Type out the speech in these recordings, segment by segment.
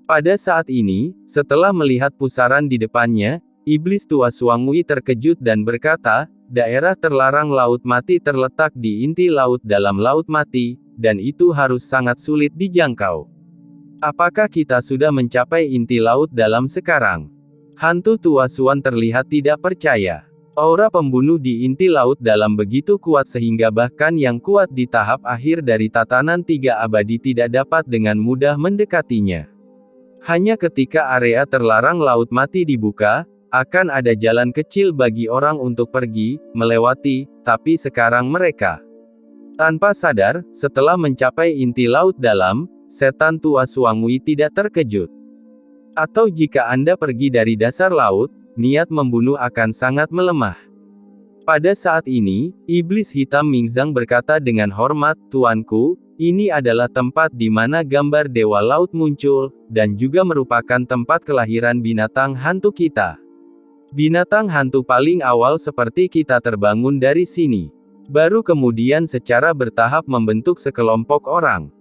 Pada saat ini, setelah melihat pusaran di depannya, iblis tua Suangui terkejut dan berkata, daerah terlarang Laut Mati terletak di inti laut dalam Laut Mati, dan itu harus sangat sulit dijangkau. Apakah kita sudah mencapai inti laut dalam sekarang? Hantu tua Suan terlihat tidak percaya. Aura pembunuh di inti laut dalam begitu kuat sehingga bahkan yang kuat di tahap akhir dari tatanan tiga abadi tidak dapat dengan mudah mendekatinya. Hanya ketika area terlarang Laut Mati dibuka, akan ada jalan kecil bagi orang untuk pergi, melewati, tapi sekarang mereka tanpa sadar, setelah mencapai inti laut dalam, setan tua Suangui tidak terkejut. Atau jika Anda pergi dari dasar laut, niat membunuh akan sangat melemah. Pada saat ini, iblis hitam Mingzang berkata dengan hormat, Tuanku, ini adalah tempat di mana gambar Dewa Laut muncul, dan juga merupakan tempat kelahiran binatang hantu kita. Binatang hantu paling awal seperti kita terbangun dari sini. Baru kemudian secara bertahap membentuk sekelompok orang.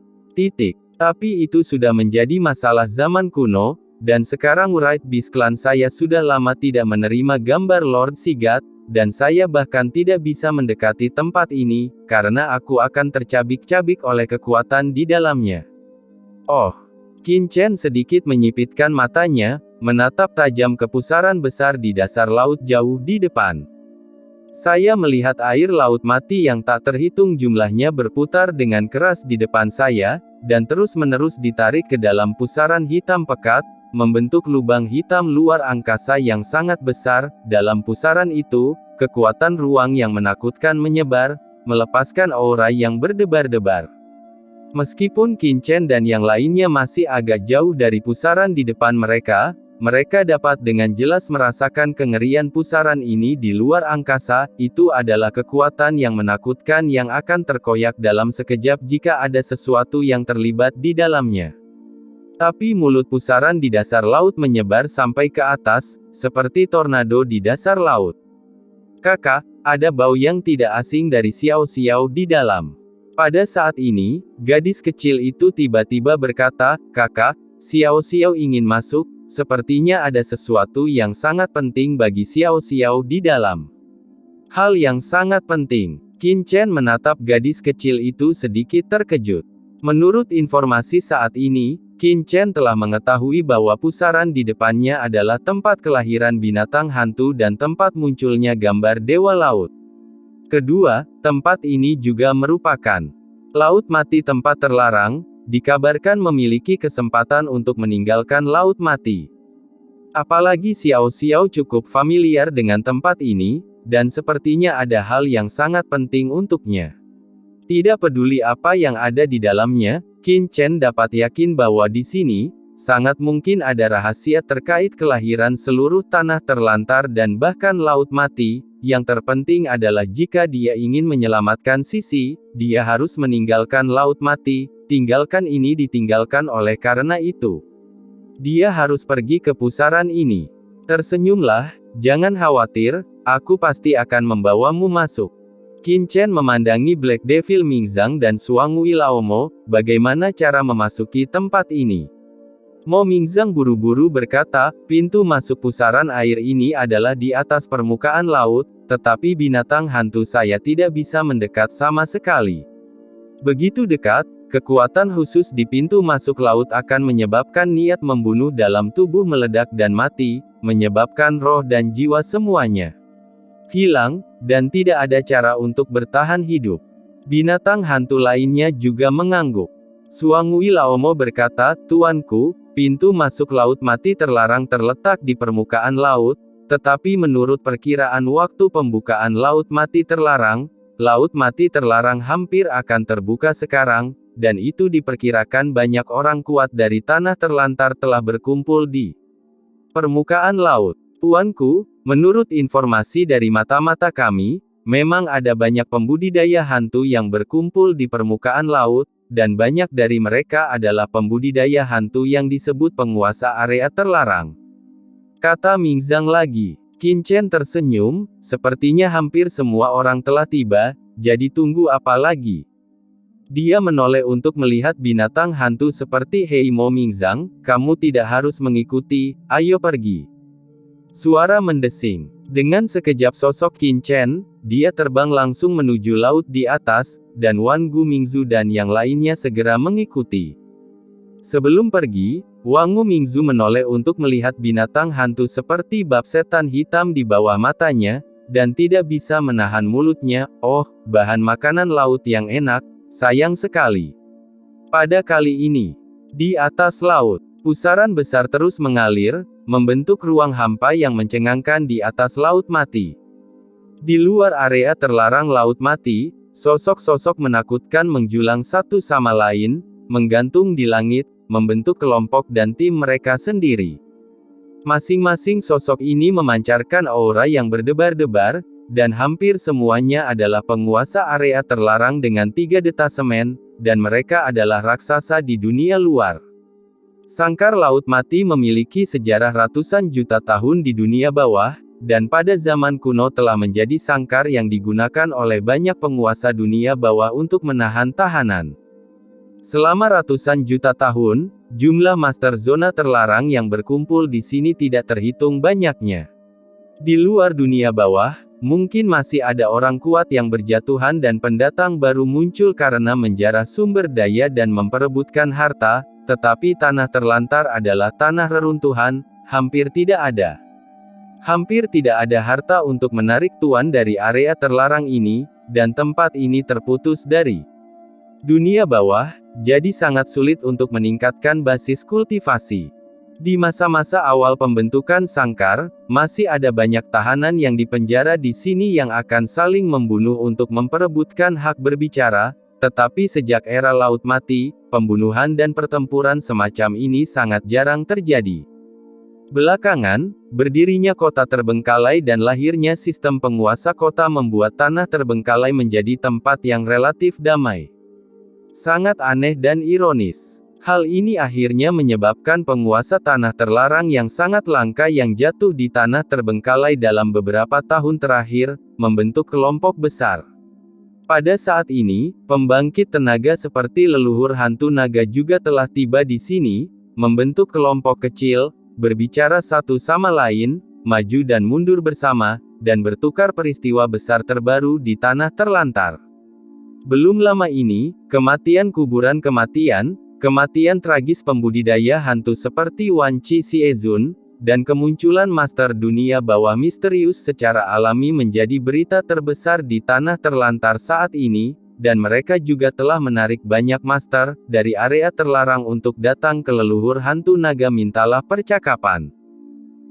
Tapi itu sudah menjadi masalah zaman kuno, dan sekarang Wright Beast Clan saya sudah lama tidak menerima gambar Lord Sigat, dan saya bahkan tidak bisa mendekati tempat ini, karena aku akan tercabik-cabik oleh kekuatan di dalamnya. Oh. Qin Chen sedikit menyipitkan matanya, menatap tajam ke pusaran besar di dasar laut jauh di depan. Saya melihat air Laut Mati yang tak terhitung jumlahnya berputar dengan keras di depan saya, dan terus-menerus ditarik ke dalam pusaran hitam pekat, membentuk lubang hitam luar angkasa yang sangat besar. Dalam pusaran itu, kekuatan ruang yang menakutkan menyebar, melepaskan aura yang berdebar-debar. Meskipun Qin Chen dan yang lainnya masih agak jauh dari pusaran di depan mereka, mereka dapat dengan jelas merasakan kengerian pusaran ini di luar angkasa. Itu adalah kekuatan yang menakutkan yang akan terkoyak dalam sekejap jika ada sesuatu yang terlibat di dalamnya. Tapi mulut pusaran di dasar laut menyebar sampai ke atas, seperti tornado di dasar laut. Kakak, ada bau yang tidak asing dari Xiao Xiao di dalam. Pada saat ini, gadis kecil itu tiba-tiba berkata, Kakak, Xiao Xiao ingin masuk, sepertinya ada sesuatu yang sangat penting bagi Xiao Xiao di dalam. Hal yang sangat penting. Qin Chen menatap gadis kecil itu sedikit terkejut. Menurut informasi saat ini, Qin Chen telah mengetahui bahwa pusaran di depannya adalah tempat kelahiran binatang hantu dan tempat munculnya gambar Dewa Laut. Kedua, tempat ini juga merupakan Laut Mati tempat terlarang, dikabarkan memiliki kesempatan untuk meninggalkan Laut Mati. Apalagi Xiao Xiao cukup familiar dengan tempat ini, dan sepertinya ada hal yang sangat penting untuknya. Tidak peduli apa yang ada di dalamnya, Qin Chen dapat yakin bahwa di sini, sangat mungkin ada rahasia terkait kelahiran seluruh tanah terlantar dan bahkan Laut Mati. Yang terpenting adalah jika dia ingin menyelamatkan Sisi, dia harus meninggalkan Laut Mati. Tinggalkan ini ditinggalkan oleh karena itu. Dia harus pergi ke pusaran ini. Tersenyumlah, jangan khawatir, aku pasti akan membawamu masuk. Qin Chen memandangi Black Devil Mingzang dan Suangui Laomo, bagaimana cara memasuki tempat ini. Mo Mingzang buru-buru berkata, pintu masuk pusaran air ini adalah di atas permukaan laut, tetapi binatang hantu saya tidak bisa mendekat sama sekali. Begitu dekat, kekuatan khusus di pintu masuk laut akan menyebabkan niat membunuh dalam tubuh meledak dan mati, menyebabkan roh dan jiwa semuanya hilang, dan tidak ada cara untuk bertahan hidup. Binatang hantu lainnya juga mengangguk. Suangui Laomo berkata, Tuanku, pintu masuk Laut Mati terlarang terletak di permukaan laut, tetapi menurut perkiraan waktu pembukaan Laut Mati terlarang, Laut Mati terlarang hampir akan terbuka sekarang, dan itu diperkirakan banyak orang kuat dari tanah terlantar telah berkumpul di permukaan laut. Tuanku, menurut informasi dari mata-mata kami, memang ada banyak pembudidaya hantu yang berkumpul di permukaan laut, dan banyak dari mereka adalah pembudidaya hantu yang disebut penguasa area terlarang. Kata Mingzang lagi. Qin Chen tersenyum, sepertinya hampir semua orang telah tiba, jadi tunggu apa lagi? Dia menoleh untuk melihat binatang hantu seperti Hei Mo Mingzang, kamu tidak harus mengikuti, ayo pergi. Suara mendesing. Dengan sekejap sosok Qin Chen, dia terbang langsung menuju laut di atas, dan Wan Gu Mingzu dan yang lainnya segera mengikuti. Sebelum pergi, Wang Gu Mingzu menoleh untuk melihat binatang hantu seperti bab setan hitam di bawah matanya, dan tidak bisa menahan mulutnya. Oh, bahan makanan laut yang enak, sayang sekali. Pada kali ini, di atas laut, pusaran besar terus mengalir, membentuk ruang hampa yang mencengangkan di atas laut mati. Di luar area terlarang laut mati, sosok-sosok menakutkan menjulang satu sama lain, menggantung di langit, membentuk kelompok dan tim mereka sendiri. Masing-masing sosok ini memancarkan aura yang berdebar-debar, dan hampir semuanya adalah penguasa area terlarang dengan 3 detasemen, dan mereka adalah raksasa di dunia luar. Sangkar Laut Mati memiliki sejarah ratusan juta tahun di dunia bawah, dan pada zaman kuno telah menjadi sangkar yang digunakan oleh banyak penguasa dunia bawah untuk menahan tahanan. Selama ratusan juta tahun, jumlah master zona terlarang yang berkumpul di sini tidak terhitung banyaknya. Di luar dunia bawah, mungkin masih ada orang kuat yang berjatuhan dan pendatang baru muncul karena menjarah sumber daya dan memperebutkan harta, tetapi tanah terlantar adalah tanah reruntuhan, hampir tidak ada. Hampir tidak ada harta untuk menarik tuan dari area terlarang ini, dan tempat ini terputus dari dunia bawah, jadi sangat sulit untuk meningkatkan basis kultivasi. Di masa-masa awal pembentukan sangkar, masih ada banyak tahanan yang dipenjara di sini yang akan saling membunuh untuk memperebutkan hak berbicara, tetapi sejak era Laut Mati, pembunuhan dan pertempuran semacam ini sangat jarang terjadi. Belakangan, berdirinya kota terbengkalai dan lahirnya sistem penguasa kota membuat tanah terbengkalai menjadi tempat yang relatif damai. Sangat aneh dan ironis. Hal ini akhirnya menyebabkan penguasa tanah terlarang yang sangat langka yang jatuh di tanah terbengkalai dalam beberapa tahun terakhir, membentuk kelompok besar. Pada saat ini, pembangkit tenaga seperti leluhur hantu naga juga telah tiba di sini, membentuk kelompok kecil, berbicara satu sama lain, maju dan mundur bersama, dan bertukar peristiwa besar terbaru di tanah terlantar. Belum lama ini, kematian kuburan kematian, kematian tragis pembudidaya hantu seperti Wan Chi Siezun, dan kemunculan master dunia bawah misterius secara alami menjadi berita terbesar di tanah terlantar saat ini, dan mereka juga telah menarik banyak master dari area terlarang untuk datang ke leluhur hantu naga mintalah percakapan.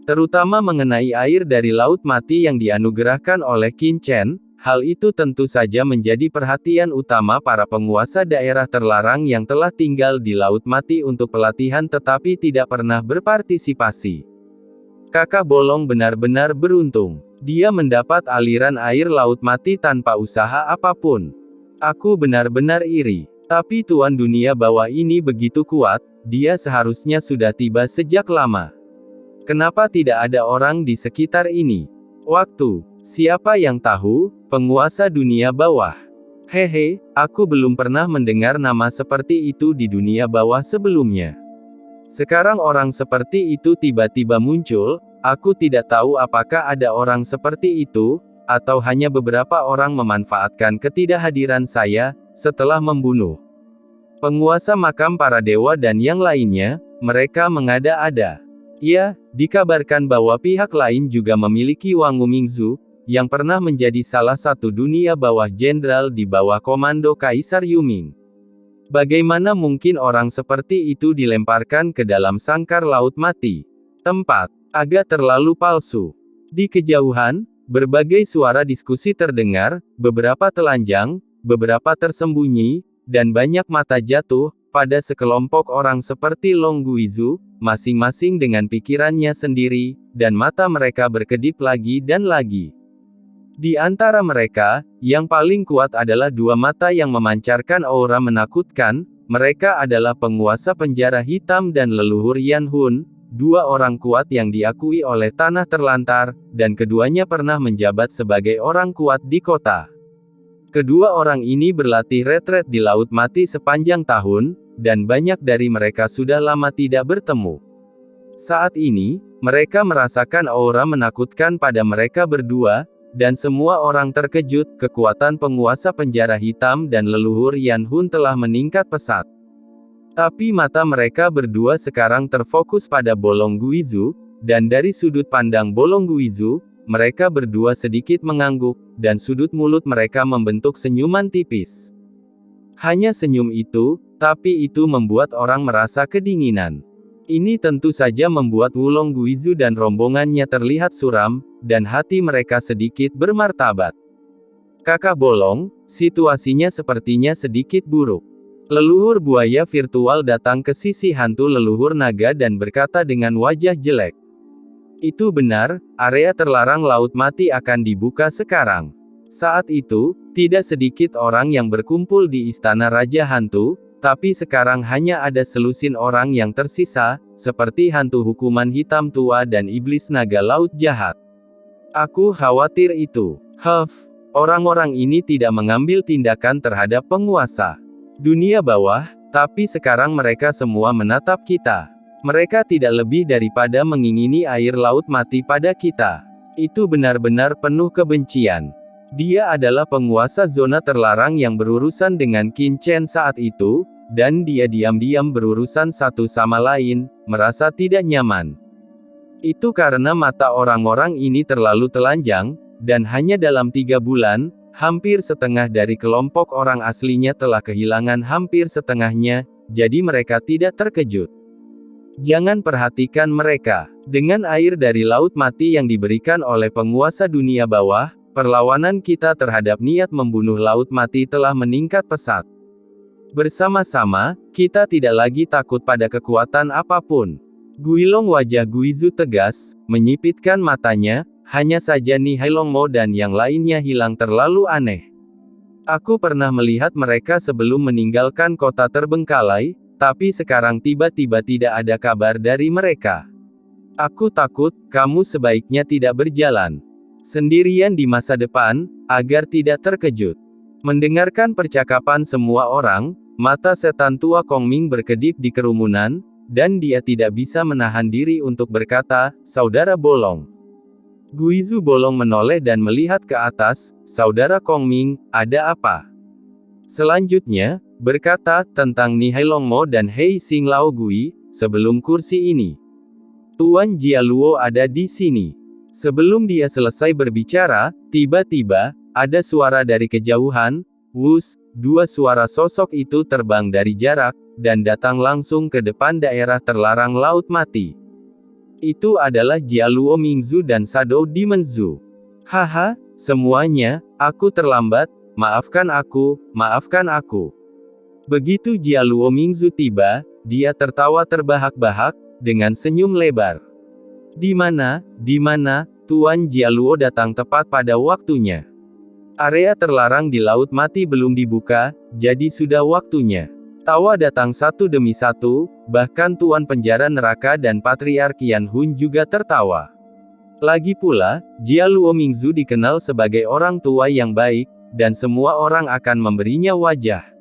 Terutama mengenai air dari Laut Mati yang dianugerahkan oleh Qin Chen, hal itu tentu saja menjadi perhatian utama para penguasa daerah terlarang yang telah tinggal di Laut Mati untuk pelatihan tetapi tidak pernah berpartisipasi. Kakak Bolong benar-benar beruntung. Dia mendapat aliran air Laut Mati tanpa usaha apapun. Aku benar-benar iri. Tapi Tuan Dunia Bawah ini begitu kuat, dia seharusnya sudah tiba sejak lama. Kenapa tidak ada orang di sekitar ini? Waktu. Siapa yang tahu, penguasa dunia bawah. Hehe, aku belum pernah mendengar nama seperti itu di dunia bawah sebelumnya. Sekarang orang seperti itu tiba-tiba muncul, aku tidak tahu apakah ada orang seperti itu, atau hanya beberapa orang memanfaatkan ketidakhadiran saya, setelah membunuh penguasa makam para dewa dan yang lainnya, mereka mengada-ada. Ya, dikabarkan bahwa pihak lain juga memiliki Wang Gu Mingzu, yang pernah menjadi salah satu dunia bawah jenderal di bawah komando Kaisar Yuming. Bagaimana mungkin orang seperti itu dilemparkan ke dalam sangkar Laut Mati? Tempat agak terlalu palsu. Di kejauhan, berbagai suara diskusi terdengar, beberapa telanjang, beberapa tersembunyi, dan banyak mata jatuh pada sekelompok orang seperti Long Guizu, masing-masing dengan pikirannya sendiri, dan mata mereka berkedip lagi dan lagi. Di antara mereka, yang paling kuat adalah dua mata yang memancarkan aura menakutkan, mereka adalah penguasa penjara hitam dan leluhur Yan Hun, dua orang kuat yang diakui oleh tanah terlantar, dan keduanya pernah menjabat sebagai orang kuat di kota. Kedua orang ini berlatih retret di Laut Mati sepanjang tahun, dan banyak dari mereka sudah lama tidak bertemu. Saat ini, mereka merasakan aura menakutkan pada mereka berdua, dan semua orang terkejut. Kekuatan penguasa penjara hitam dan leluhur Yan Hun telah meningkat pesat. Tapi mata mereka berdua sekarang terfokus pada Bolong Guizu, dan dari sudut pandang Bolong Guizu, mereka berdua sedikit mengangguk, dan sudut mulut mereka membentuk senyuman tipis. Hanya senyum itu, tapi itu membuat orang merasa kedinginan. Ini tentu saja membuat Wulong Guizu dan rombongannya terlihat suram, dan hati mereka sedikit bermartabat. Kakak Bolong, situasinya sepertinya sedikit buruk. Leluhur buaya virtual datang ke sisi hantu leluhur naga dan berkata dengan wajah jelek. Itu benar, area terlarang Laut Mati akan dibuka sekarang. Saat itu, tidak sedikit orang yang berkumpul di Istana Raja Hantu, tapi sekarang hanya ada selusin orang yang tersisa, seperti hantu hukuman hitam tua dan iblis naga laut jahat. Aku khawatir itu. Orang-orang ini tidak mengambil tindakan terhadap penguasa dunia bawah, tapi sekarang mereka semua menatap kita. Mereka tidak lebih daripada mengingini air Laut Mati pada kita. Itu benar-benar penuh kebencian. Dia adalah penguasa zona terlarang yang berurusan dengan Qin Chen saat itu, dan dia diam-diam berurusan satu sama lain, merasa tidak nyaman. Itu karena mata orang-orang ini terlalu telanjang, dan hanya dalam 3 bulan, hampir setengah dari kelompok orang aslinya telah kehilangan hampir setengahnya, jadi mereka tidak terkejut. Jangan perhatikan mereka. Dengan air dari Laut Mati yang diberikan oleh penguasa dunia bawah, perlawanan kita terhadap niat membunuh Laut Mati telah meningkat pesat. Bersama-sama, kita tidak lagi takut pada kekuatan apapun. Guilong wajah Guizu tegas, menyipitkan matanya. Hanya saja Nihailongmo dan yang lainnya hilang terlalu aneh. Aku pernah melihat mereka sebelum meninggalkan kota terbengkalai, tapi sekarang tiba-tiba tidak ada kabar dari mereka. Aku takut, kamu sebaiknya tidak berjalan sendirian di masa depan, agar tidak terkejut. Mendengarkan percakapan semua orang, mata setan tua Kongming berkedip di kerumunan, dan dia tidak bisa menahan diri untuk berkata, "Saudara Bolong." Guizu Bolong menoleh dan melihat ke atas. "Saudara Kongming, ada apa?" Selanjutnya, berkata, tentang Nihailongmo dan Hei Xing Lao Gui, sebelum kursi ini. Tuan Jialuo ada di sini. Sebelum dia selesai berbicara, tiba-tiba, ada suara dari kejauhan, wus, 2 suara sosok itu terbang dari jarak, dan datang langsung ke depan daerah terlarang Laut Mati. Itu adalah Jialuo Mingzu dan Shadow Demon Zhu. Haha, semuanya, aku terlambat, maafkan aku, maafkan aku. Begitu Jialuo Mingzu tiba, dia tertawa terbahak-bahak, dengan senyum lebar. Di mana, Tuan Jialuo datang tepat pada waktunya. Area terlarang di Laut Mati belum dibuka, jadi sudah waktunya. Tawa datang satu demi satu, bahkan Tuan Penjara Neraka dan Patriark Yan Hun juga tertawa. Lagi pula, Jialuo Mingzu dikenal sebagai orang tua yang baik, dan semua orang akan memberinya wajah